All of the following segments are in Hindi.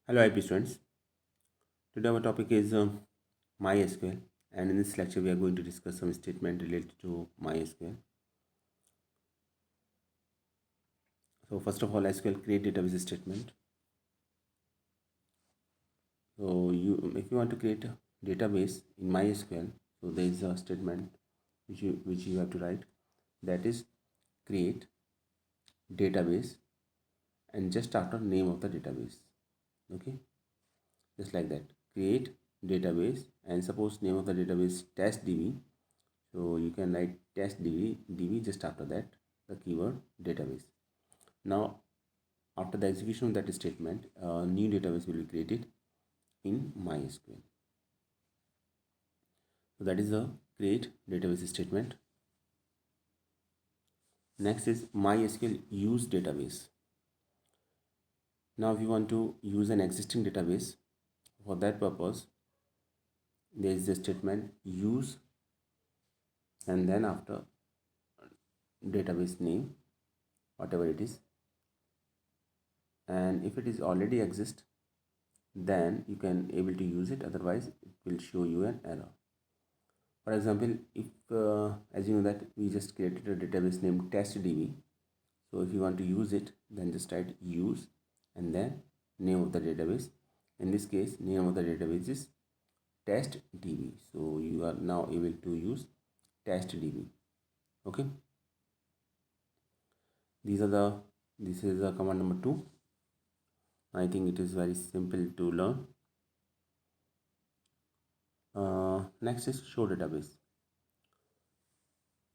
Hello, IP students. Today our topic is MySQL, and in this lecture we are going to discuss some statement related to MySQL. So first of all, SQL create database statement. So if you want to create a database in MySQL, so there is a statement which you have to write, that is create database and just after name of the database. Okay, just like that. Create database and suppose name of the database testdb. So you can write test db just after that the keyword database. Now after the execution of that statement, a new database will be created in MySQL. So that is the create database statement. Next is MySQL use database. Now if you want to use an existing database, for that purpose there is the statement use and then after database name, whatever it is, and if it is already exist then you can able to use it, otherwise it will show you an error. For example, if as you know that we just created a database named testdb, so if you want to use it then just write use and then name of the database. In this case name of the database is testdb, so you are now able to use testdb. Okay, this is the command number 2. I think it is very simple to learn. Next is show database.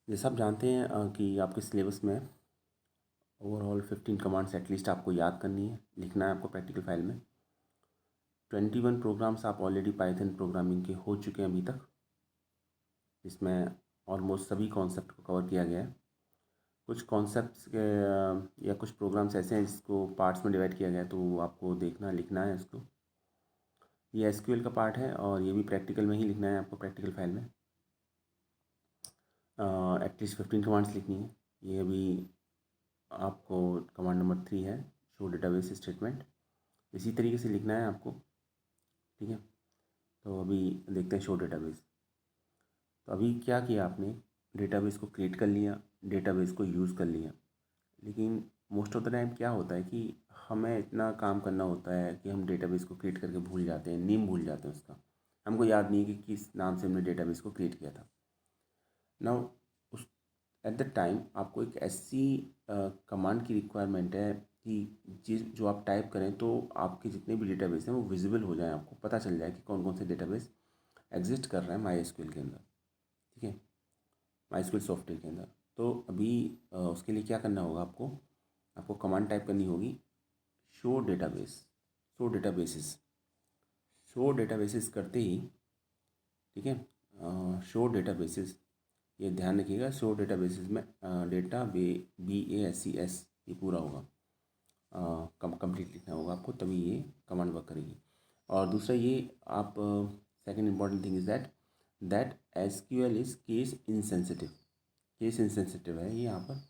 जैसा आप जानते हैं कि आपके सिलेबस में ओवरऑल 15 कमांड्स एटलीस्ट आपको याद करनी है, लिखना है आपको प्रैक्टिकल फाइल में. 21 प्रोग्राम्स आप ऑलरेडी पाइथन प्रोग्रामिंग के हो चुके हैं अभी तक, इसमें ऑलमोस्ट सभी कॉन्सेप्ट को कवर किया गया है. कुछ कॉन्सेप्ट्स या कुछ प्रोग्राम्स ऐसे हैं जिसको पार्ट्स में डिवाइड किया गया है, तो आपको देखना लिखना है इसको. ये एसक्यूएल का पार्ट है और ये भी प्रैक्टिकल में ही लिखना है आपको प्रैक्टिकल फाइल में. एटलीस्ट 15 कमांड्स लिखनी है. ये अभी आपको कमांड नंबर 3 है, शो डेटाबेस स्टेटमेंट. इसी तरीके से लिखना है आपको, ठीक है. तो अभी देखते हैं शो डेटाबेस. तो अभी क्या किया आपने, डेटाबेस को क्रिएट कर लिया, डेटाबेस को यूज़ कर लिया, लेकिन मोस्ट ऑफ द टाइम क्या होता है कि हमें इतना काम करना होता है कि हम डेटाबेस को क्रिएट करके भूल जाते हैं, नेम भूल जाते हैं उसका. हमको याद नहीं है कि किस नाम से हमने डेटाबेस को क्रिएट किया था. नाउ उस एट द टाइम आपको एक ऐसी कमांड की रिक्वायरमेंट है कि जो आप टाइप करें तो आपके जितने भी डेटाबेस हैं वो विजिबल हो जाए, आपको पता चल जाए कि कौन कौन से डेटाबेस एग्जिस्ट कर रहे हैं MySQL के अंदर, ठीक है, MySQL सॉफ्टवेयर के अंदर. तो अभी उसके लिए क्या करना होगा, आपको कमांड टाइप करनी होगी show database, show databases. Show databases करते ही, ठीक है, शो डेटाबेसेस, ये ध्यान रखिएगा, शो डेटाबेसेस में डेटा BASES ये पूरा होगा, कंप्लीट लिखना होगा आपको, तभी ये कमांड वर्क करेगी. और दूसरा ये आप second important thing is that SQL is case insensitive. Case insensitive है ये यहाँ पर.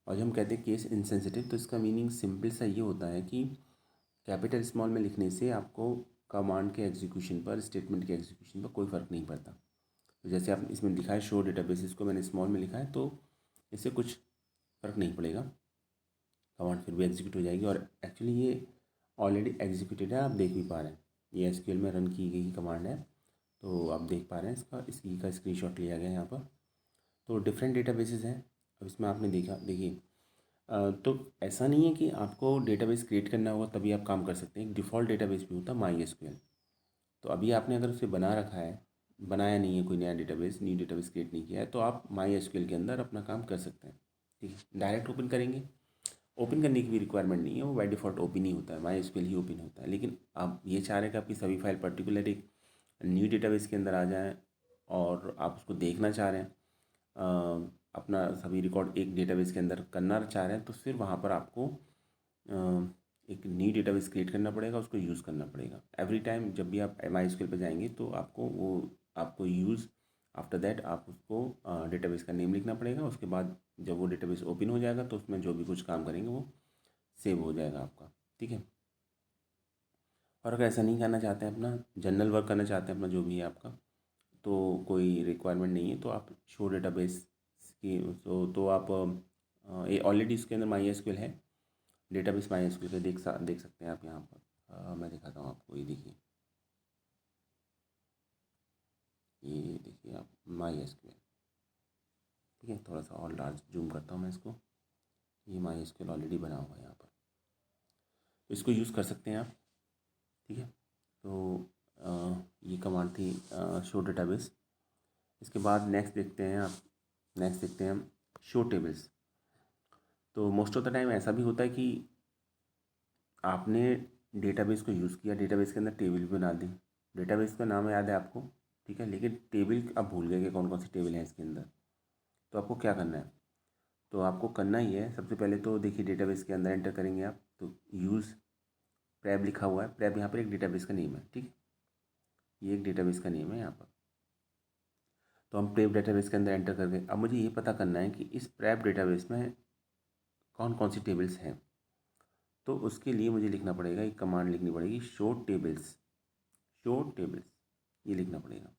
और जब हम कहते हैं केस इनसेंसिटिव तो इसका मीनिंग सिंपल सा ये होता है कि कैपिटल स्मॉल में लिखने से आपको कमांड के एग्जीक्यूशन पर, स्टेटमेंट के एग्जीक्यूशन पर कोई फ़र्क नहीं पड़ता. तो जैसे आप इसमें लिखा है शो डेटाबेसेस को मैंने स्मॉल में लिखा है, तो इससे कुछ फ़र्क नहीं पड़ेगा, कमांड फिर भी एग्जीक्यूट हो जाएगी. और एक्चुअली ये ऑलरेडी एग्जीक्यूटेड है, आप देख भी पा रहे हैं, ये एसक्यूएल में रन की गई कमांड है, तो आप देख पा रहे हैं इसकी का स्क्रीनशॉट लिया गया है यहाँ पर. तो डिफरेंट डेटाबेसेस हैं. अब इसमें आपने देखिए, तो ऐसा नहीं है कि आपको डेटाबेस क्रिएट करना होगा तभी आप काम कर सकते हैं. एक डिफ़ॉल्ट डेटाबेस भी होता है MySQL. तो अभी आपने अगर उसे बना रखा है, बनाया नहीं है कोई नया डेटाबेस, न्यू डेटाबेस क्रिएट नहीं किया है, तो आप MySQL के अंदर अपना काम कर सकते हैं, ठीक है. डायरेक्ट ओपन करेंगे, ओपन करने की भी रिक्वायरमेंट नहीं है, वो बाय डिफ़ॉल्ट ओपन ही होता है, MySQL ही ओपन होता है. लेकिन आप ये चाह रहे हैं कि आपकी सभी फाइल पर्टिकुलर एक न्यू डेटाबेस के अंदर आ जाएँ और आप उसको देखना चाह रहे हैं, अपना सभी रिकॉर्ड एक डेटाबेस के अंदर करना चाह रहे हैं, तो फिर वहाँ पर आपको एक न्यू डेटाबेस क्रिएट करना पड़ेगा, उसको यूज़ करना पड़ेगा. एवरी टाइम जब भी आप MySQL पे जाएंगे तो आपको यूज़ आफ्टर दैट आप उसको डेटाबेस का नेम लिखना पड़ेगा. उसके बाद जब वो डेटाबेस ओपन हो जाएगा तो उसमें जो भी कुछ काम करेंगे वो सेव हो जाएगा आपका, ठीक है. और अगर ऐसा नहीं करना चाहते हैं, अपना जनरल वर्क करना चाहते हैं अपना जो भी है आपका, तो कोई रिक्वायरमेंट नहीं है, तो आप शो डेटाबेस की तो आप ये ऑलरेडी इसके अंदर माई एस क्यू एल है, डेटाबेस माई एस क्यू एल देख सकते हैं आप यहाँ पर। मैं दिखाता हूँ आपको, ये देखिए, ये देखिए आप माई एस क्यू एल, ठीक है। थोड़ा सा और लार्ज जूम करता हूँ मैं इसको। ये माई एस क्यू एल ऑलरेडी बना हुआ है यहाँ पर, तो इसको यूज़ कर सकते हैं आप, ठीक है। तो ये कमांड थी शो डेटाबेस। इसके बाद नेक्स्ट देखते हैं हम शो टेबल्स। तो मोस्ट ऑफ द टाइम ऐसा भी होता है कि आपने डेटाबेस को यूज़ किया, डेटाबेस के अंदर टेबल भी बना दी, डेटाबेस का नाम याद है आपको, ठीक है, लेकिन टेबल आप भूल गए कि कौन कौन सी टेबल है इसके अंदर। तो आपको क्या करना है, तो आपको करना ही है सबसे पहले तो देखिए, डेटाबेस के अंदर एंटर करेंगे आप, तो यूज़ प्रैब लिखा हुआ है, प्रैब यहाँ पर एक डेटाबेस का नेम है, ठीक है, ये एक डेटाबेस का नेम है यहाँ पर। तो हम प्रैब डेटाबेस के अंदर एंटर कर गए। अब मुझे ये पता करना है कि इस प्रैब डेटाबेस में कौन कौन सी टेबल्स हैं। तो उसके लिए मुझे लिखना पड़ेगा, एक कमांड लिखनी पड़ेगी, शो टेबल्स, शो टेबल्स, ये लिखना पड़ेगा।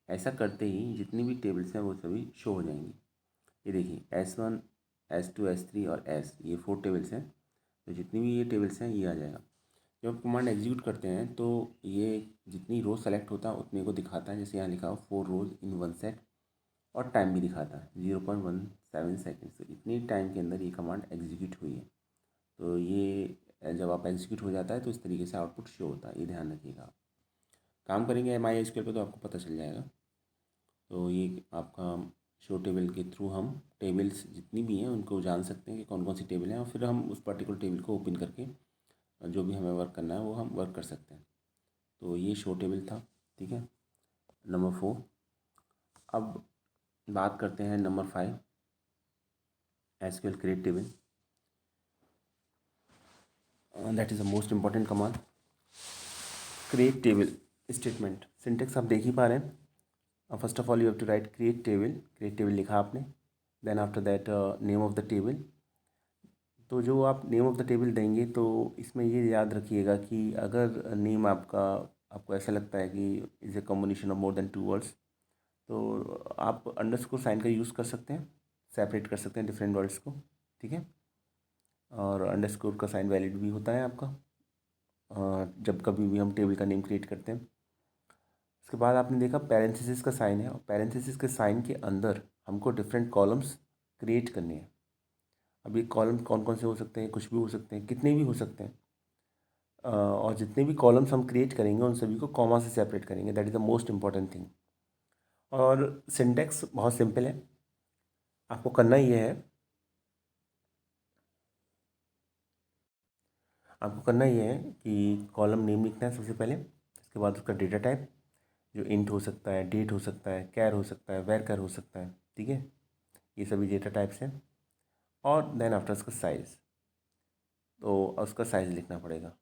ऐसा करते ही जितनी भी टेबल्स हैं वो सभी शो हो जाएंगी। ये देखिए S1, S2, S3 और S, ये 4 टेबल्स हैं। तो जितनी भी ये टेबल्स हैं ये आ जाएगा। जब कमांड एग्जीक्यूट करते हैं तो ये जितनी रो सेलेक्ट होता है उतने को दिखाता है, जैसे यहाँ लिखा हो 4 रोज इन 1 सेट, और टाइम भी दिखाता है 0.17 सेकेंड। तो इतनी टाइम के अंदर ये कमांड एग्जीक्यूट हुई है। तो ये जब आप एग्जीक्यूट हो जाता है तो इस तरीके से आउटपुट शो होता है, ये ध्यान रखिएगा आप। काम करेंगे माई एस क्यू एल पे तो आपको पता चल जाएगा। तो ये आपका शो टेबल के थ्रू हम टेबल्स जितनी भी हैं उनको जान सकते हैं कि कौन कौन सी टेबल हैं, और फिर हम उस पर्टिकुलर टेबल को ओपन करके जो भी हमें वर्क करना है वो हम वर्क कर सकते हैं। तो ये शो टेबल था, ठीक है, नंबर 4। अब बात करते हैं number 5, S Q L create table. That is the most important command, create table statement. Syntax आप देख ही पा रहे हैं। First of all you have to write create table, create table लिखा आपने, then after that name of the table. तो जो आप नेम ऑफ द टेबल देंगे तो इसमें ये याद रखिएगा कि अगर नेम आपका, आपको ऐसा लगता है कि is a combination of more than 2 words, तो आप अंडरस्कोर साइन का यूज़ कर सकते हैं, सेपरेट कर सकते हैं डिफरेंट वर्ड्स को, ठीक है। और अंडरस्कोर का साइन वैलिड भी होता है आपका जब कभी भी हम टेबल का नेम क्रिएट करते हैं। उसके बाद आपने देखा पैरेंथेसिस का साइन है, और पैरेंथेसिस के साइन के अंदर हमको डिफरेंट कॉलम्स क्रिएट करने हैं। अब ये कॉलम कौन कौन से हो सकते हैं, कुछ भी हो सकते हैं, कितने भी हो सकते हैं, और जितने भी कॉलम्स हम क्रिएट करेंगे उन सभी को कॉमा से सेपरेट करेंगे, that is the most important thing. और सिंटेक्स बहुत सिंपल है, आपको करना ये है, आपको करना ये है कि कॉलम नेम लिखना है सबसे पहले। इसके बाद उसका डेटा टाइप, जो इंट हो सकता है, डेट हो सकता है, कैर हो सकता है, वेर कैर हो सकता है, ठीक है, ये सभी डेटा टाइप्स हैं। और देन आफ्टर उसका साइज़, तो उसका साइज़ लिखना पड़ेगा।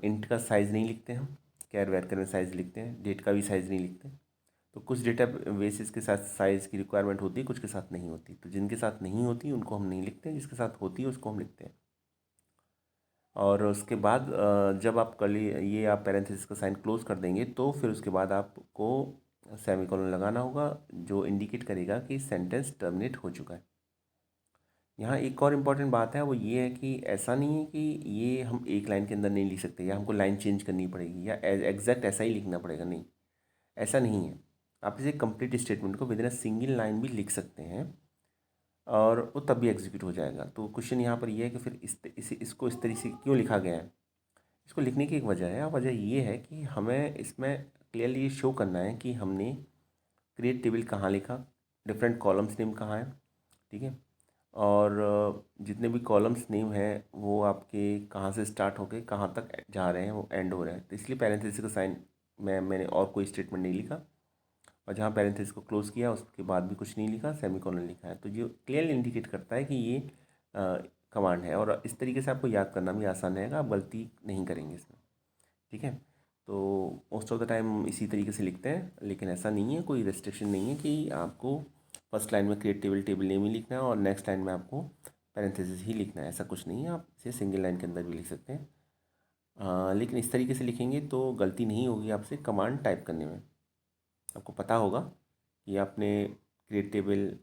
इंट का साइज़ नहीं लिखते हम, कैर वेर कैर में साइज़ लिखते हैं, डेट का भी साइज़ नहीं लिखते। तो कुछ डेटा बेसिस के साथ साइज़ की रिक्वायरमेंट होती है, कुछ के साथ नहीं होती। तो जिनके साथ नहीं होती उनको हम नहीं लिखते, जिसके साथ होती है उसको हम लिखते हैं। और उसके बाद जब आप कली ये आप पैरेंथेसिस का साइन क्लोज कर देंगे तो फिर उसके बाद आपको सेमीकोलन लगाना होगा, जो इंडिकेट करेगा कि सेंटेंस टर्मिनेट हो चुका है। यहाँ एक और इम्पॉर्टेंट बात है, वो ये है कि ऐसा नहीं है कि ये हम एक लाइन के अंदर नहीं लिख सकते, या हमको लाइन चेंज करनी पड़ेगी, या एग्जैक्ट ऐसा ही लिखना पड़ेगा, नहीं, ऐसा नहीं है। आप इसे कंप्लीट स्टेटमेंट को with in a single line भी लिख सकते हैं, और वो तब भी एग्जीक्यूट हो जाएगा। तो क्वेश्चन यहाँ पर ये है कि फिर इसको इस तरीके से क्यों लिखा गया है। इसको लिखने की एक वजह है, और वजह ये है कि हमें इसमें क्लियरली ये शो करना है कि हमने क्रिएट टेबल कहाँ लिखा, डिफरेंट कॉलम्स नेम कहाँ है, ठीक है, और जितने भी कॉलम्स नेम हैं वो आपके कहाँ से स्टार्ट होके कहाँ तक जा रहे हैं, वो एंड हो रहे हैं। तो इसलिए पैरेंथेसिस का साइन मैंने और कोई स्टेटमेंट नहीं लिखा, और जहाँ पैरेंथेसिस को क्लोज़ किया उसके बाद भी कुछ नहीं लिखा, सेमीकोलन लिखा है। तो जो क्लियरली इंडिकेट करता है कि ये कमांड है, और इस तरीके से आपको याद करना भी आसान रहेगा, आप गलती नहीं करेंगे इसमें, ठीक है। तो मोस्ट ऑफ द टाइम इसी तरीके से लिखते हैं, लेकिन ऐसा नहीं है, कोई रेस्ट्रिक्शन नहीं है कि आपको फर्स्ट लाइन में क्रिएट टेबल टेबल नेम ही लिखना है और नेक्स्ट लाइन में आपको पैरेंथेसिस ही लिखना है, ऐसा कुछ नहीं है। आप इसे सिंगल लाइन के अंदर भी लिख सकते हैं। लेकिन इस तरीके से लिखेंगे तो गलती नहीं होगी आपसे कमांड टाइप करने में। आपको पता होगा कि आपने क्रिएट टेबल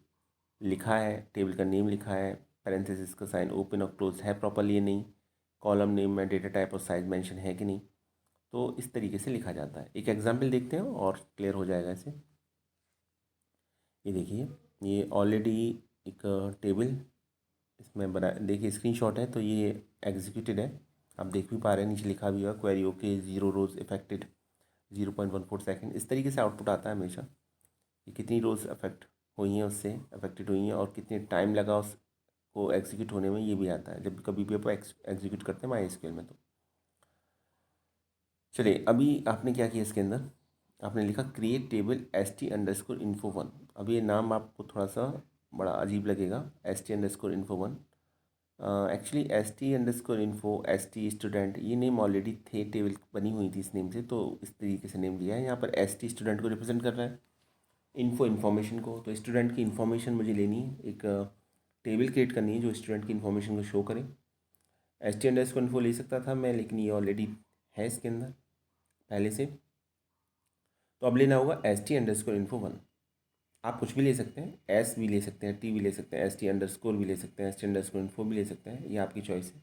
लिखा है, टेबल का नेम लिखा है, पैरेंथेसिस का साइन ओपन और क्लोज है प्रॉपरली या नहीं, कॉलम नेम में डेटा टाइप और साइज मेंशन है कि नहीं। तो इस तरीके से लिखा जाता है। एक एग्जांपल देखते हैं और क्लियर हो जाएगा इसे। ये देखिए, ये ऑलरेडी एक टेबल इसमें बना, देखिए स्क्रीनशॉट है, तो ये एग्जीक्यूटेड है। आप देख भी पा रहे हैं, नीचे लिखा भी हुआ क्वेरी ओके 0 रोज इफेक्टेड 0.14 सेकेंड। इस तरीके से आउटपुट आता है हमेशा कि कितनी रोज अफेक्ट हुई हैं, उससे अफेक्टेड हुई हैं और कितने टाइम लगा उसको एग्जीक्यूट होने में, ये भी आता है जब कभी भी आप एग्जीक्यूट करते हैं MySQL में। तो चलिए, अभी आपने क्या किया इसके अंदर, आपने लिखा क्रिएट टेबल ST_info1। अब ये नाम आपको थोड़ा सा बड़ा अजीब लगेगा, ST_info1। Actually ST_info, ST student, ये नेम ऑलरेडी थे, टेबल बनी हुई थी इस नेम से, तो इस तरीके से नेम दिया है। यहाँ पर ST स्टूडेंट को रिप्रेजेंट कर रहा है, इन्फो इन्फॉर्मेशन को। तो स्टूडेंट की इन्फॉर्मेशन मुझे लेनी है, एक टेबल क्रिएट करनी है जो स्टूडेंट की इन्फॉर्मेशन को शो करे। ST_info ले सकता था मैं, लेकिन ये ऑलरेडी है इसके अंदर पहले से। तो अब लेना होगा ST_info1। आप कुछ भी ले सकते हैं, एस भी ले सकते हैं, टी भी ले सकते हैं, ST_ भी ले सकते हैं, ST_info भी ले सकते हैं, ये आपकी चॉइस है।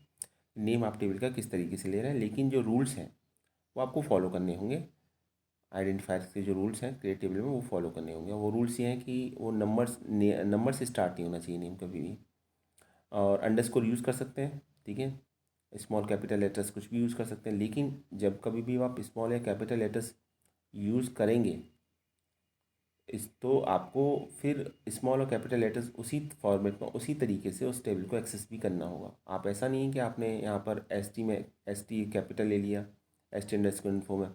नेम आप टेबल का किस तरीके से ले रहे हैं, लेकिन जो रूल्स हैं वो आपको फॉलो करने होंगे। आइडेंटिफायर के जो रूल्स हैं क्रिएट टेबल में, वो फॉलो करने होंगे। वो रूल्स ये हैं कि वो नंबर से स्टार्ट नहीं होना चाहिए नेम कभी भी, और अंडरस्कोर यूज़ कर सकते हैं, ठीक है। स्मॉल कैपिटल लेटर्स कुछ भी यूज़ कर सकते हैं, लेकिन जब कभी भी आप स्मॉल या कैपिटल लेटर्स यूज़ करेंगे इस, तो आपको फिर स्मॉल और कैपिटल लेटर्स उसी फॉर्मेट में उसी तरीके से उस टेबल को एक्सेस भी करना होगा। आप ऐसा नहीं है कि आपने यहाँ पर एस टी कैपिटल ले लिया ST_info में,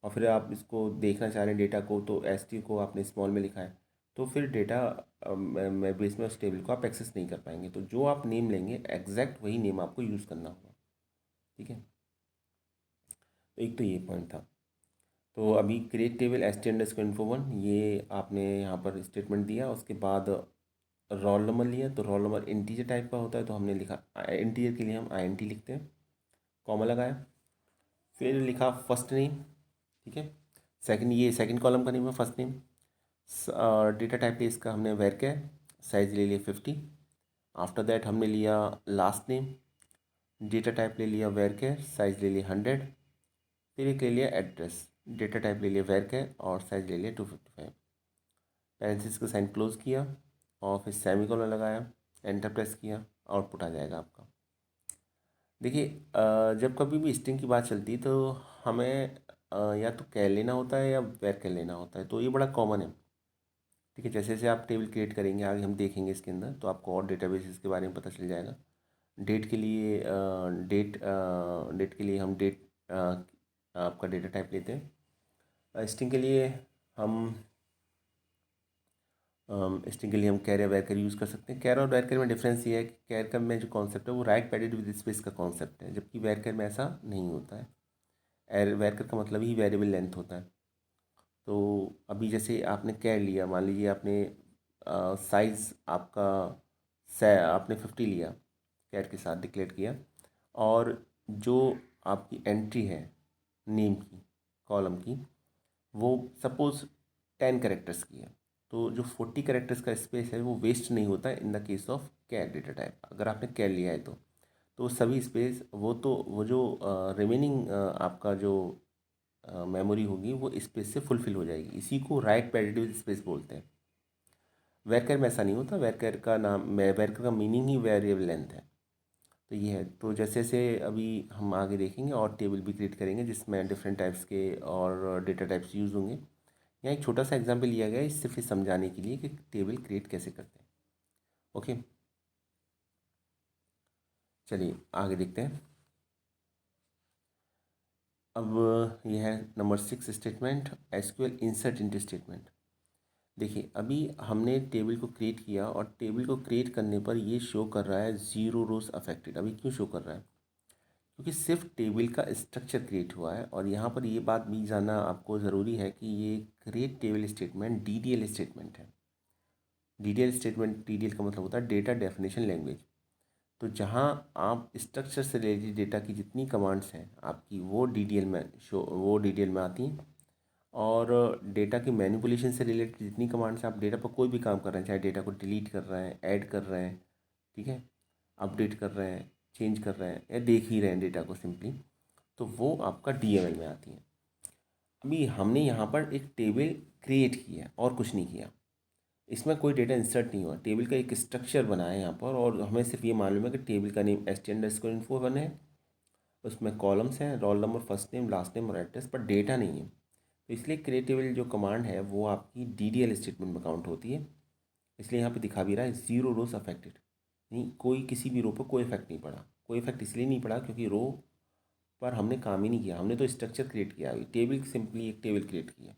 और फिर आप इसको देखना चाह रहे हैं डेटा को, तो ST को आपने स्मॉल में लिखा है, तो फिर डेटा बेस में उस टेबल को आप एक्सेस नहीं कर पाएंगे। तो जो आप नेम लेंगे एग्जैक्ट वही नेम आपको यूज़ करना होगा, ठीक है। तो एक तो ये पॉइंट था। तो अभी क्रिएट टेबल ST_info1, ये आपने यहाँ पर स्टेटमेंट दिया। उसके बाद रोल नंबर लिया, तो रोल नंबर इंटीजर टाइप का होता है, तो हमने लिखा इंटीजर के लिए हम INT लिखते हैं, कॉमा लगाया, फिर लिखा फर्स्ट नेम, ठीक है। सेकंड, ये सेकंड कॉलम का नेम है फर्स्ट नेम। डेटा टाइप पे इसका हमने varchar, साइज ले लिया 50। आफ्टर दैट हमने लिया लास्ट नेम, डेटा टाइप ले लिया varchar, साइज ले लिया 100। फिर एक ले लिया एड्रेस, डेटा टाइप ले लिया varchar और साइज ले लिया 255। पैरेंथेसिस का साइन क्लोज किया और फिर सेमीकोलन लगाया, एंटर प्रेस किया, आउटपुट आ जाएगा आपका। देखिए, जब कभी भी स्ट्रिंग की बात चलती है तो हमें या तो कैर लेना होता है या varchar लेना होता है, तो ये बड़ा कॉमन है, ठीक है। जैसे जैसे आप टेबल क्रिएट करेंगे, आगे हम देखेंगे इसके अंदर, तो आपको और डेटाबेसेस के बारे में पता चल जाएगा। डेट के लिए डेट के लिए हम आपका डेटा टाइप लेते हैं। स्ट्रिंग के लिए हम स्ट्रिंग के लिए हम कैर या वैरकर यूज़ कर सकते हैं। कैर और वैरकर में डिफरेंस ये है कि कैर का में जो कॉन्सेप्ट है वो राइट पैडेड विद स्पेस का कॉन्सेप्ट है, जबकि वैरकर में ऐसा नहीं होता है। वैरकर का मतलब ही वेरिएबल लेंथ होता है। तो अभी जैसे आपने कैर लिया, मान लीजिए आपने साइज़ आपका आपने 50 लिया, कैर के साथ डिक्लेयर किया, और जो आपकी एंट्री है नेम की, कॉलम की, वो सपोज़ 10 कैरेक्टर्स की है, तो जो 40 कैरेक्टर्स का स्पेस है वो वेस्ट नहीं होता है in the case of char data type. अगर आपने कैर लिया है तो सभी स्पेस वो जो रिमेनिंग आपका जो मेमोरी होगी वो स्पेस से फुलफिल हो जाएगी। इसी को राइट पैरेटिव स्पेस बोलते हैं। वैरकर में ऐसा नहीं होता, वैरकर का मीनिंग ही वेरिएबल लेंथ है। तो ये है। तो जैसे जैसे अभी हम आगे देखेंगे और टेबल भी क्रिएट करेंगे जिसमें डिफरेंट टाइप्स के और डेटा टाइप्स यूज़ होंगे। यहाँ एक छोटा सा एग्जांपल लिया गया है सिर्फ इस समझाने के लिए कि टेबल क्रिएट कैसे करते हैं। ओके, चलिए आगे देखते हैं। अब यह है number 6 statement, SQL insert into statement. देखिए, अभी हमने टेबल को क्रिएट किया और टेबल को क्रिएट करने पर ये शो कर रहा है 0 रोज अफेक्टेड। अभी क्यों शो कर रहा है? क्योंकि सिर्फ टेबल का स्ट्रक्चर क्रिएट हुआ है। और यहाँ पर ये बात भी जानना आपको ज़रूरी है कि ये create table statement DDL statement है। DDL स्टेटमेंट, DDL का मतलब होता है डेटा डेफिनेशन लैंग्वेज। तो जहाँ आप स्ट्रक्चर से रिलेटेड डेटा की जितनी कमांड्स हैं आपकी वो डिटेल में आती हैं, और डेटा की मैनिपुलेशन से रिलेटेड जितनी कमांड्स आप डेटा पर कोई भी काम कर रहे हैं, चाहे डेटा को डिलीट कर रहे हैं, ऐड कर रहे हैं, ठीक है, अपडेट कर रहे हैं, चेंज कर रहे हैं, या देख ही रहे हैं डेटा को सिंपली, तो वो आपका डीएमएल में आती है। अभी हमने यहाँ पर एक टेबल क्रिएट किया और कुछ नहीं किया, इसमें कोई डेटा इंसर्ट नहीं हुआ, टेबल का एक स्ट्रक्चर बना है यहाँ पर, और हमें सिर्फ ये मालूम है कि टेबल का नेम st_info1 है, उसमें कॉलम्स हैं, roll number, first name, last name और एड्रेस, पर डेटा नहीं है। तो इसलिए क्रिएट टेबल जो कमांड है वो आपकी DDL स्टेटमेंट में काउंट होती है, इसलिए यहाँ पे दिखा भी रहा है 0 रोज अफेक्टेड, नहीं कोई किसी भी रो पर कोई इफेक्ट नहीं पड़ा। कोई इफेक्ट इसलिए नहीं पड़ा क्योंकि रो पर हमने काम ही नहीं किया, हमने तो स्ट्रक्चर क्रिएट किया, अभी टेबल सिंपली एक टेबल क्रिएट किया,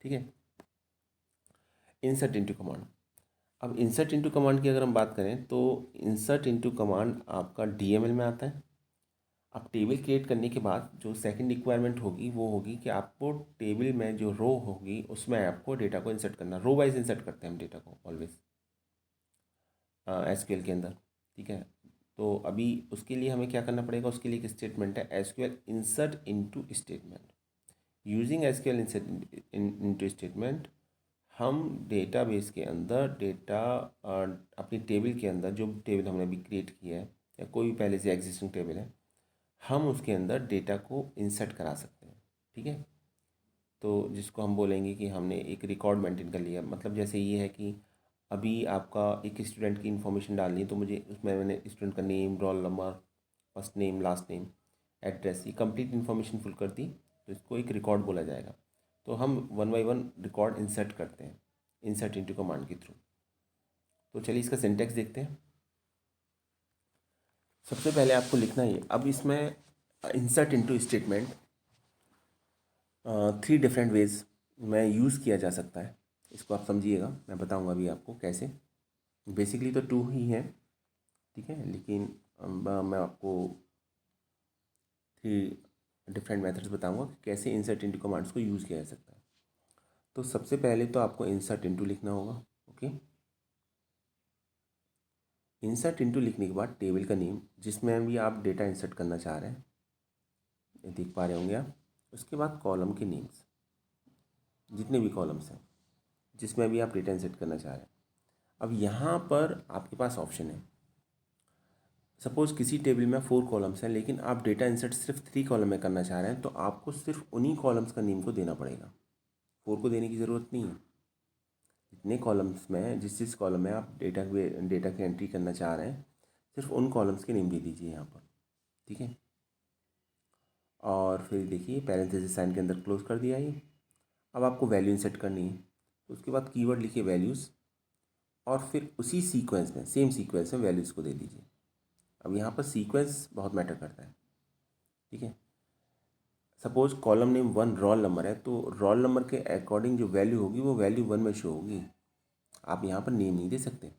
ठीक है। इंसर्ट इनटू कमांड, अब इंसर्ट इनटू कमांड की अगर हम बात करें तो इंसर्ट इनटू कमांड आपका DML में आता है। अब टेबल क्रिएट करने के बाद जो सेकंड रिक्वायरमेंट होगी वो होगी कि आपको टेबल में जो रो होगी उसमें आपको डेटा को इंसर्ट करना, रो वाइज इंसर्ट करते हैं हम डेटा को ऑलवेज SQL के अंदर, ठीक है। तो अभी उसके लिए हमें क्या करना पड़ेगा, उसके लिए एक स्टेटमेंट है SQL insert into statement. Using SQL insert into statement हम डेटाबेस के अंदर डेटा अपनी टेबल के अंदर जो टेबल हमने अभी क्रिएट किया है या कोई भी पहले से एग्जिस्टिंग टेबल है, हम उसके अंदर डेटा को इंसर्ट करा सकते हैं, ठीक है। तो जिसको हम बोलेंगे कि हमने एक रिकॉर्ड मेंटेन कर लिया, मतलब जैसे ये है कि अभी आपका एक स्टूडेंट की इन्फॉर्मेशन डालनी है, तो मुझे उसमें मैंने स्टूडेंट का name, roll number, first name, last name, address, ये कंप्लीट इन्फॉर्मेशन फिल कर दी, तो इसको एक रिकॉर्ड बोला जाएगा। तो हम 1 बाय 1 रिकॉर्ड इंसर्ट करते हैं इंसर्ट इनटू कमांड के थ्रू। तो चलिए इसका सिंटैक्स देखते हैं। सबसे पहले आपको लिखना है, अब इसमें insert into statement 3 different ways में यूज़ किया जा सकता है, इसको आप समझिएगा, मैं बताऊंगा अभी आपको कैसे। बेसिकली तो 2 ही हैं, ठीक है, लेकिन मैं आपको 3 डिफरेंट मेथड्स बताऊंगा कि कैसे इंसर्ट इनटू कमांड्स को यूज़ किया जा सकता है। तो सबसे पहले तो आपको इंसर्ट इनटू लिखना होगा, ओके। इंसर्ट इनटू लिखने के बाद टेबल का नेम जिसमें भी आप डेटा इंसर्ट करना चाह रहे हैं, ये देख पा रहे होंगे आप। उसके बाद कॉलम के नेम्स, जितने भी कॉलम्स हैं जिसमें भी आप डेटा इंसर्ट करना चाह रहे हैं। अब यहाँ पर आपके पास ऑप्शन है, सपोज़ किसी टेबल में 4 कॉलम्स हैं लेकिन आप डेटा इंसर्ट सिर्फ 3 कॉलम में करना चाह रहे हैं, तो आपको सिर्फ उन्हीं कॉलम्स का नेम को देना पड़ेगा, 4 को देने की ज़रूरत नहीं है। जितने कॉलम्स में जिस कॉलम में आप डेटा की एंट्री करना चाह रहे हैं, सिर्फ उन कॉलम्स के नेम दे दीजिए यहाँ पर, ठीक है। और फिर देखिए पैरेंथेसिस साइन के अंदर क्लोज कर दिया ये। अब आपको वैल्यू इंसर्ट करनी है, तो उसके बाद कीवर्ड लिखिए वैल्यूज़, और फिर उसी सीक्वेंस में, सेम सीक्वेंस में वैल्यूज़ को दे दीजिए। अब यहाँ पर सीक्वेंस बहुत मैटर करता है, ठीक है। Suppose column name 1 roll number है, तो रोल नंबर के अकॉर्डिंग जो वैल्यू होगी वो वैल्यू 1 में शो होगी, आप यहाँ पर नेम नहीं दे सकते,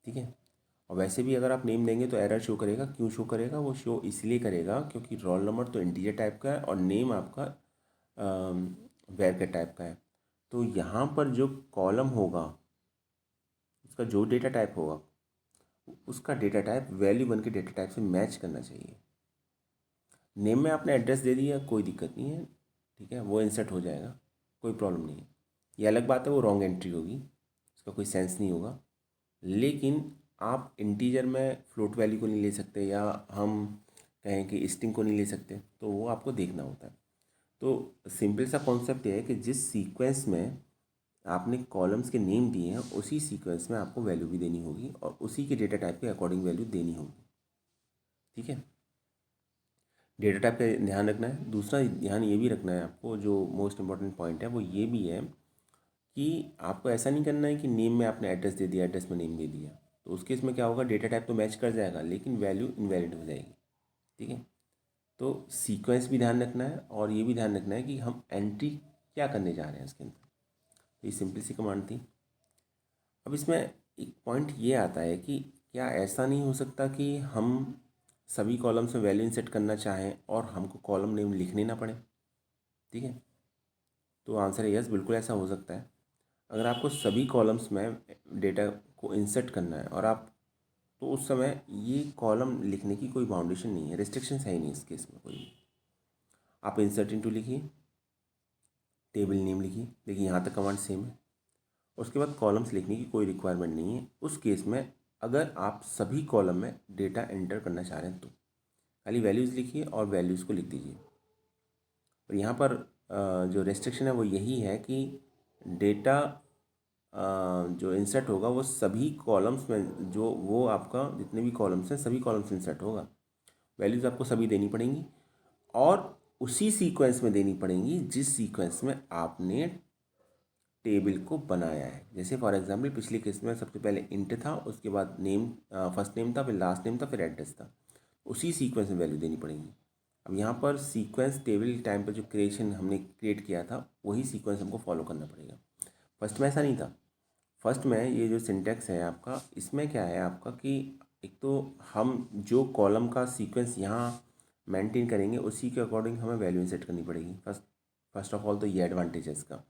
ठीक है। और वैसे भी अगर आप नेम देंगे तो एरर शो करेगा, क्यों शो करेगा, वो शो इसलिए करेगा क्योंकि रोल नंबर तो इंटीजर टाइप का है और नेम आपका वैर के टाइप का है। तो यहाँ पर जो कॉलम होगा उसका जो डेटा टाइप होगा उसका डेटा टाइप वैल्यू 1 के डेटा टाइप से मैच करना चाहिए। नेम में आपने एड्रेस दे दिया, कोई दिक्कत नहीं है, ठीक है, वो इंसर्ट हो जाएगा, कोई प्रॉब्लम नहीं है। ये अलग बात है वो रॉन्ग एंट्री होगी, उसका कोई सेंस नहीं होगा। लेकिन आप इंटीजर में फ्लोट वैल्यू को नहीं ले सकते, या हम कहें कि स्ट्रिंग को नहीं ले सकते, तो वो आपको देखना होता है। तो सिंपल सा कॉन्सेप्ट ये है कि जिस सीक्वेंस में आपने कॉलम्स के नेम दिए हैं उसी सीक्वेंस में आपको वैल्यू भी देनी होगी और उसी के डेटा टाइप के अकॉर्डिंग वैल्यू देनी होगी, ठीक है। डेटा टाइप का ध्यान रखना है। दूसरा ध्यान ये भी रखना है आपको, जो मोस्ट इंपॉर्टेंट पॉइंट है वो ये भी है कि आपको ऐसा नहीं करना है कि नेम में आपने एड्रेस दे दिया, एड्रेस में नेम दे दिया, तो उस केस में क्या होगा, डेटा टाइप तो मैच कर जाएगा लेकिन वैल्यू इनवैलिड हो जाएगी, ठीक है। तो सीक्वेंस भी ध्यान रखना है और ये भी ध्यान रखना है कि हम एंट्री क्या करने जा रहे हैं इसके अंदर। तो ये सिंपल सी कमांड थी। अब इसमें एक पॉइंट ये आता है कि क्या ऐसा नहीं हो सकता कि हम सभी कॉलम्स में वैल्यू इंसर्ट करना चाहें और हमको कॉलम नेम लिखने ना पड़े, ठीक है। तो आंसर है यस, बिल्कुल ऐसा हो सकता है। अगर आपको सभी कॉलम्स में डेटा को इंसर्ट करना है और आप तो उस समय ये कॉलम लिखने की कोई बाउंडेशन नहीं है, रिस्ट्रिक्शन है ही नहीं इस केस में कोई भी। आप इंसर्ट इनटू लिखिए, टेबल नेम लिखिए, देखिए यहाँ तक कमांड सेम है। उसके बाद कॉलम्स लिखने की कोई रिक्वायरमेंट नहीं है उस केस में, अगर आप सभी कॉलम में डेटा एंटर करना चाह रहे हैं तो खाली वैल्यूज़ लिखिए और वैल्यूज़ को लिख दीजिए। और यहाँ पर जो रेस्ट्रिक्शन है वो यही है कि डेटा जो इंसर्ट होगा वो सभी कॉलम्स में, जो वो आपका जितने भी कॉलम्स हैं सभी कॉलम्स में इंसर्ट होगा। वैल्यूज़ आपको सभी देनी पड़ेंगी और उसी सीक्वेंस में देनी पड़ेंगी जिस सीक्वेंस में आपने टेबल को बनाया है। जैसे फॉर एग्जांपल पिछले केस में सबसे पहले इंट था, उसके बाद नेम, फर्स्ट नेम था, फिर लास्ट नेम था, फिर एड्रेस था। उसी सीक्वेंस में वैल्यू देनी पड़ेगी। अब यहाँ पर सीक्वेंस टेबल टाइम पर जो क्रिएशन हमने क्रिएट किया था वही सीक्वेंस हमको फॉलो करना पड़ेगा। फर्स्ट में ऐसा नहीं था। फर्स्ट में ये जो सिंटैक्स है आपका, इसमें क्या है आपका कि एक तो हम जो कॉलम का सीक्वेंस यहाँ मेंटेन करेंगे उसी के अकॉर्डिंग हमें वैल्यू इंसर्ट करनी पड़ेगी। फर्स्ट ऑफ ऑल तो ये एडवांटेज है इसका।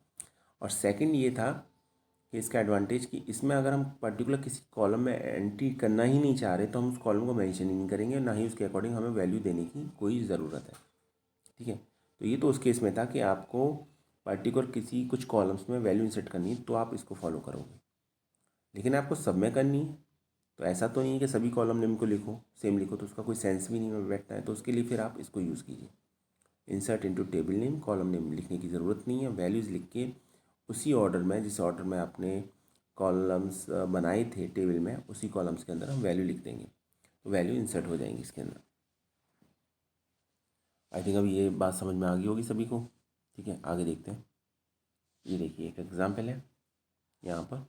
और सेकंड ये था कि इसका एडवांटेज कि इसमें अगर हम पर्टिकुलर किसी कॉलम में एंट्री करना ही नहीं चाह रहे तो हम उस कॉलम को मेंशन ही नहीं करेंगे, ना ही उसके अकॉर्डिंग हमें वैल्यू देने की कोई ज़रूरत है। ठीक है, तो ये तो उस केस में था कि आपको पर्टिकुलर किसी कुछ कॉलम्स में वैल्यू इंसर्ट करनी है तो आप इसको फॉलो करोगे। लेकिन आपको सब में करनी है तो ऐसा तो नहीं है कि सभी कॉलम नेम को लिखो, सेम लिखो, तो उसका कोई सेंस भी नहीं बैठता है। तो उसके लिए फिर आप इसको यूज़ कीजिए, insert into table name, column name लिखने की ज़रूरत नहीं है। वैल्यूज़ लिख के उसी ऑर्डर में, जिस ऑर्डर में आपने कॉलम्स बनाए थे टेबल में, उसी कॉलम्स के अंदर हम वैल्यू लिख देंगे तो वैल्यू इंसर्ट हो जाएंगी इसके अंदर। आई थिंक अब ये बात समझ में आ गई होगी सभी को। ठीक है, आगे देखते हैं। ये देखिए एक एग्जाम्पल है यहाँ पर,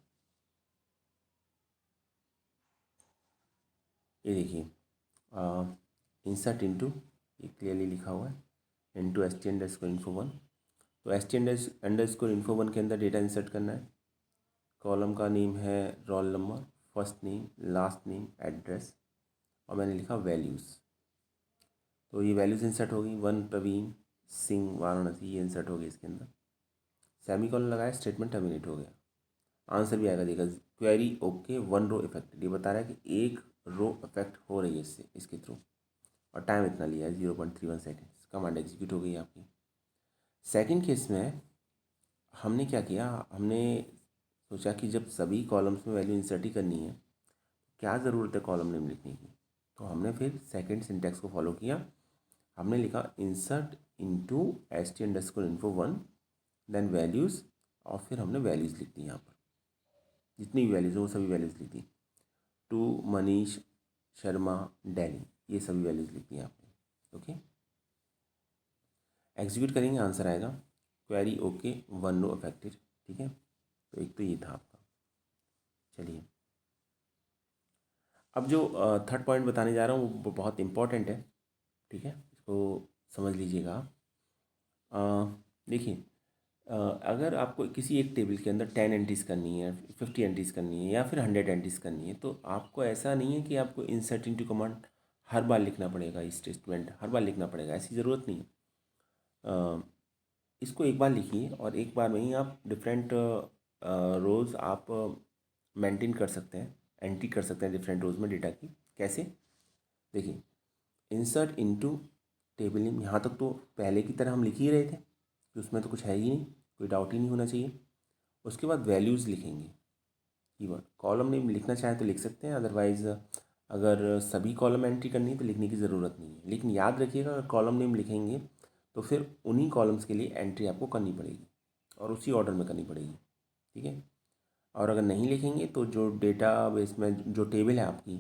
ये देखिए इंसर्ट इनटू, ये क्लियरली लिखा हुआ है into S T underscore info one. तो S T underscore info one के अंदर डेटा इंसर्ट करना है। कॉलम का नेम है roll number, first name, last name, address, और मैंने लिखा वैल्यूज़। तो ये वैल्यूज़ इंसर्ट होगी, वन प्रवीण सिंह वाराणसी, ये इंसर्ट हो गई इसके अंदर। सेमी कॉलन लगाया, स्टेटमेंट टर्मिनेट हो गया। आंसर भी आएगा, देखा क्वेरी ओके, वन रो इफेक्टेड, ये बता रहा है कि एक रो इफेक्ट हो रही है इससे, इसके थ्रू, और टाइम इतना लिया है 0.31 सेकेंड। कमांड एग्जीक्यूट हो गई आपकी। सेकंड केस में हमने क्या किया, हमने सोचा कि जब सभी कॉलम्स में वैल्यू इंसर्ट ही करनी है, क्या ज़रूरत है कॉलम नेम लिखने की। तो हमने फिर सेकंड सिंटैक्स को फॉलो किया। हमने लिखा insert into S T underscore info one, then values, और फिर हमने वैल्यूज़ लिख दी। यहाँ पर जितनी भी वैल्यूज़ हो वो सभी वैल्यूज़ लिख दी। टू मनीष शर्मा डेली, ये सभी वैल्यूज़ लिख दी आपने। ओके, एग्जीक्यूट करेंगे, आंसर आएगा query okay, one row affected. ठीक है, तो एक तो ये था आपका। चलिए, अब जो थर्ड पॉइंट बताने जा रहा हूँ वो बहुत इंपॉर्टेंट है। ठीक है, इसको समझ लीजिएगा। देखिए, अगर आपको किसी एक टेबल के अंदर 10 एंट्रीज़ करनी है, 50 एंट्रीज़ करनी है, या फिर 100 एंट्रीज़ करनी है, तो आपको ऐसा नहीं है कि आपको इंसर्ट इनटू कमांड हर बार लिखना पड़ेगा, इस स्टेटमेंट हर बार लिखना पड़ेगा, ऐसी ज़रूरत नहीं है। इसको एक बार लिखिए और एक बार में ही आप डिफरेंट रोज़ आप मेंटेन कर सकते हैं, एंट्री कर सकते हैं डिफरेंट रोज़ में डेटा की। कैसे, देखिए, इंसर्ट इनटू टेबल नेम, यहाँ तक तो पहले की तरह हम लिख ही रहे थे कि उसमें तो कुछ है ही नहीं, कोई डाउट ही नहीं होना चाहिए। उसके बाद वैल्यूज़ लिखेंगे, कीवर्ड। कॉलम नेम लिखना चाहें तो लिख सकते हैं, अदरवाइज़ अगर सभी कॉलम एंट्री करनी है तो लिखने की ज़रूरत नहीं है। लेकिन याद रखिएगा, अगर कॉलम नेम लिखेंगे तो फिर उन्हीं कॉलम्स के लिए एंट्री आपको करनी पड़ेगी और उसी ऑर्डर में करनी पड़ेगी। ठीक है, और अगर नहीं लिखेंगे तो जो डेटा बेस में जो टेबल है आपकी,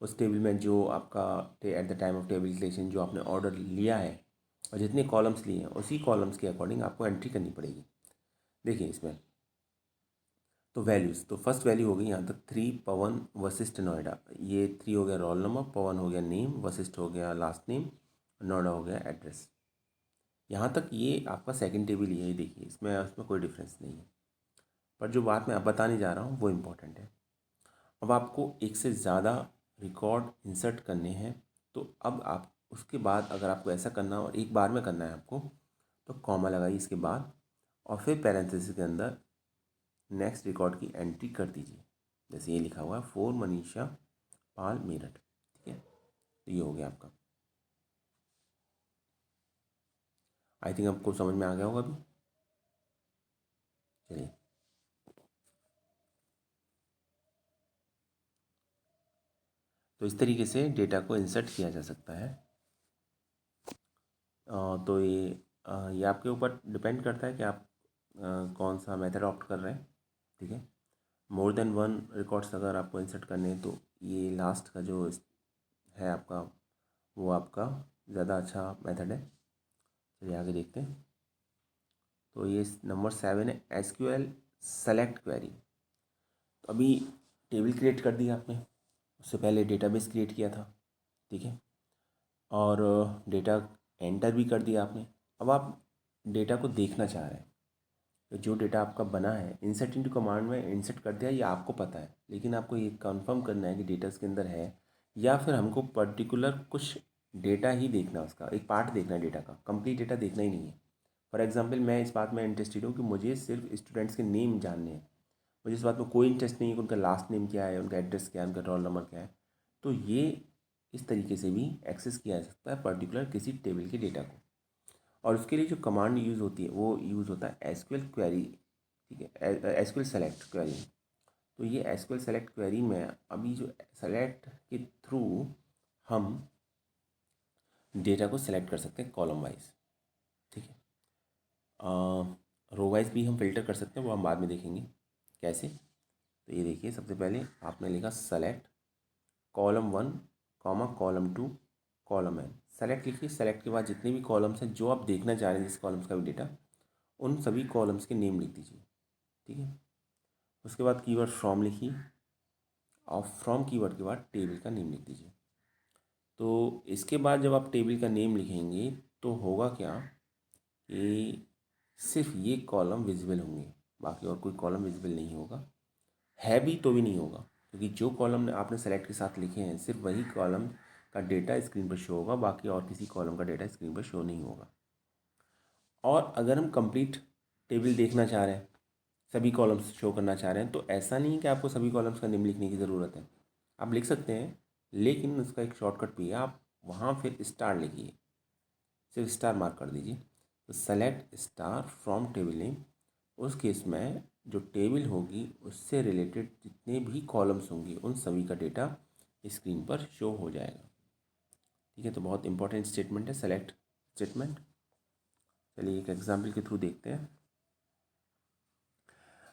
उस टेबल में जो आपका at the time of table creation जो आपने ऑर्डर लिया है और जितने कॉलम्स लिए हैं उसी कॉलम्स के अकॉर्डिंग आपको एंट्री करनी पड़ेगी। देखिए इसमें तो वैल्यूज़, तो फर्स्ट वैल्यू हो गई यहाँ तक 3 पवन वशिष्ठ नोएडा, ये 3 हो गया रोल नंबर, पवन हो गया नेम, वशिष्ठ हो गया लास्ट नेम, नोएडा हो गया एड्रेस। यहाँ तक ये आपका सेकंड टेबल ही है, देखिए इसमें उसमें कोई डिफरेंस नहीं है। पर जो बात मैं अब बताने जा रहा हूँ वो इम्पोर्टेंट है। अब आपको एक से ज़्यादा रिकॉर्ड इंसर्ट करने हैं, तो अब आप उसके बाद अगर आपको ऐसा करना और एक बार में करना है आपको, तो कॉमा लगाइए इसके बाद और फिर पैरेंथेसिस के अंदर नेक्स्ट रिकॉर्ड की एंट्री कर दीजिए। जैसे ये लिखा हुआ है 4 मनीषा पाल मेरठ। ठीक है, तो ये हो गया आपका। आई थिंक आपको समझ में आ गया होगा अभी। चलिए, तो इस तरीके से डेटा को इंसर्ट किया जा सकता है। तो ये आपके ऊपर डिपेंड करता है कि आप कौन सा मेथड ऑप्ट कर रहे हैं। ठीक है, मोर देन वन रिकॉर्ड्स अगर आपको इंसर्ट करने हैं तो ये लास्ट का जो है आपका, वो आपका ज़्यादा अच्छा मेथड है। चलिए आगे देखते हैं। तो ये नंबर 7 है एसक्यूएल सेलेक्ट क्वेरी। तो अभी टेबल क्रिएट कर दिया आपने, उससे पहले डेटाबेस क्रिएट किया था। ठीक है, और डेटा एंटर भी कर दिया आपने। अब आप डेटा को देखना चाह रहे हैं, तो जो डेटा आपका बना है इंसर्ट इनटू कमांड में इंसर्ट कर दिया, ये आपको पता है, लेकिन आपको ये कंफर्म करना है कि डेटा इसके अंदर है, या फिर हमको पर्टिकुलर कुछ डेटा ही देखना है, उसका एक पार्ट देखना है डेटा का, कंप्लीट डेटा देखना ही नहीं है। फॉर एग्जांपल मैं इस बात में इंटरेस्टेड हूँ कि मुझे सिर्फ स्टूडेंट्स के नेम जानने हैं, मुझे इस बात में कोई इंटरेस्ट नहीं है कि उनका लास्ट नेम क्या है, उनका एड्रेस क्या है, उनका रोल नंबर क्या है। तो ये इस तरीके से भी एक्सेस किया जा सकता है पर्टिकुलर किसी टेबल के डेटा को। और उसके लिए जो कमांड यूज़ होती है वो यूज़ होता है एसक्यूएल क्वेरी। ठीक है, एसक्यूएल सेलेक्ट क्वेरी। तो ये एसक्यूएल सेलेक्ट क्वेरी में अभी जो सेलेक्ट के थ्रू हम डेटा को सेलेक्ट कर सकते हैं कॉलम वाइज। ठीक है, रो वाइज भी हम फिल्टर कर सकते हैं, वो हम बाद में देखेंगे कैसे। तो ये देखिए, सबसे पहले आपने लिखा select column 1 comma column 2 column N. Select लिखिए, सेलेक्ट के बाद जितने भी कॉलम्स हैं जो आप देखना चाह रहे हैं जिस कॉलम्स का भी डेटा, उन सभी कॉलम्स के नेम लिख दीजिए। ठीक है, उसके बाद कीवर्ड फ्रॉम लिखिए, और फ्रॉम कीवर्ड के बाद टेबल का नेम लिख दीजिए। तो इसके बाद जब आप टेबल का नेम लिखेंगे तो होगा क्या कि सिर्फ ये कॉलम विजिबल होंगे, बाकी और कोई कॉलम विजिबल नहीं होगा, है भी तो भी नहीं होगा, क्योंकि जो कॉलम आपने सेलेक्ट के साथ लिखे हैं सिर्फ वही कॉलम का डेटा स्क्रीन पर शो होगा, बाकी और किसी कॉलम का डेटा स्क्रीन पर शो नहीं होगा। और अगर हम कंप्लीट टेबल देखना चाह रहे हैं, सभी कॉलम्स शो करना चाह रहे हैं, तो ऐसा नहीं है कि आपको सभी कॉलम्स का नेम लिखने की ज़रूरत है, आप लिख सकते हैं, लेकिन उसका एक शॉर्टकट भी है। आप वहाँ फिर स्टार लिखिए, सिर्फ स्टार मार्क कर दीजिए। तो select star from table name, उस केस में जो टेबल होगी उससे रिलेटेड जितने भी कॉलम्स होंगे उन सभी का डेटा स्क्रीन पर शो हो जाएगा। ठीक है, तो बहुत इंपॉर्टेंट स्टेटमेंट है सेलेक्ट स्टेटमेंट। चलिए एक एग्जाम्पल के थ्रू देखते हैं।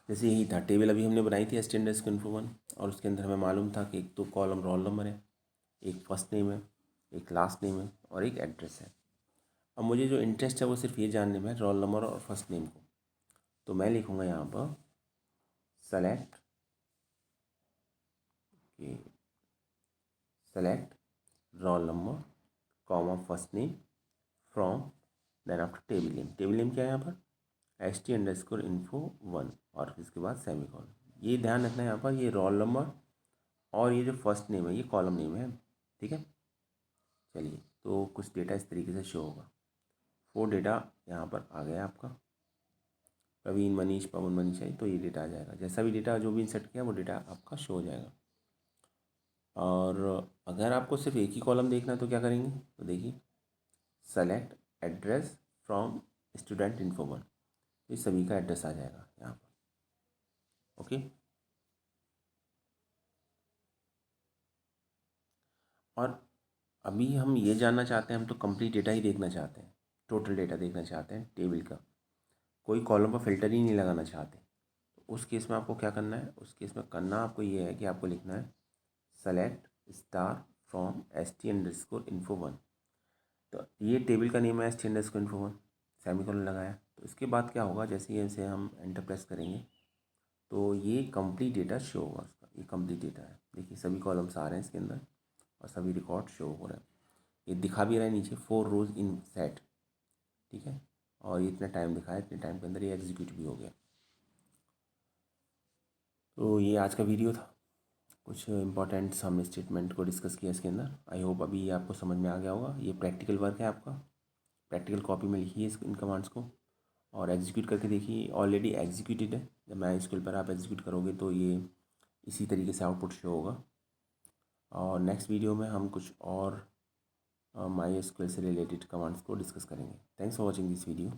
जैसे यही था, टेबल अभी हमने बनाई थी एस्टेंडर्स इन्फो 1, और उसके अंदर हमें मालूम था कि एक तो कॉलम रोल नंबर है, एक फर्स्ट नेम है, एक लास्ट नेम है, और एक एड्रेस है। अब मुझे जो इंटरेस्ट है वो सिर्फ ये जानने में है, रोल नंबर और फर्स्ट नेम को। तो मैं लिखूँगा यहाँ पर सेलेक्ट कि select roll number comma first name from, then after table name. Table name क्या है यहाँ पर ST_info 1, और इसके बाद सेमीकोलन। ये ध्यान रखना है यहाँ पर, ये रोल नंबर और ये जो फर्स्ट नेम है ये कॉलम नेम है। ठीक है, चलिए तो कुछ डेटा इस तरीके से शो होगा। 4 डेटा यहाँ पर आ गया आपका, प्रवीण मनीष पवन मनीषा, तो ये डेटा आ जाएगा। जैसा भी डेटा जो भी इंसर्ट किया वो डेटा आपका शो हो जाएगा। और अगर आपको सिर्फ एक ही कॉलम देखना है तो क्या करेंगे, तो देखिए select address from student info 1, ये सभी का एड्रेस आ जाएगा यहाँ पर। ओके, और अभी हम ये जानना चाहते हैं, हम तो कंप्लीट डेटा ही देखना चाहते हैं, टोटल डेटा देखना चाहते हैं टेबल का, कोई कॉलम पर फिल्टर ही नहीं लगाना चाहते। तो उस केस में आपको क्या करना है, उस केस में करना आपको ये है कि आपको लिखना है सेलेक्ट स्टार फ्रॉम ST_info 1। तो ये टेबल का नेम है ST_info 1, सेमीकोलन लगाया। तो इसके बाद क्या होगा, जैसे ही इसे हम एंटर प्रेस करेंगे तो ये कंप्लीट डेटा शो होगा उसका, ये कंप्लीट डेटा है। देखिए सभी कॉलम्स आ रहे हैं इसके अंदर और सभी रिकॉर्ड शो हो रहे हैं। ये दिखा भी रहा है नीचे 4 रोज इन सेट। ठीक है, और ये इतना टाइम दिखाया, इतने टाइम के अंदर ये एग्जीक्यूट भी हो गया। तो ये आज का वीडियो था, कुछ इंपॉर्टेंट हमने स्टेटमेंट को डिस्कस किया इसके अंदर। आई होप अभी ये आपको समझ में आ गया होगा। ये प्रैक्टिकल वर्क है आपका, प्रैक्टिकल कॉपी में लिखिए इन कमांड्स को और एग्जीक्यूट करके देखिए। ऑलरेडी एग्जीक्यूटेड है, जब मैं स्कूल पर आप एग्जीक्यूट करोगे तो ये इसी तरीके से आउटपुट शो होगा। और नेक्स्ट वीडियो में हम कुछ और MySQL से रिलेटेड कमांड्स को डिस्कस करेंगे। Thanks for watching this video.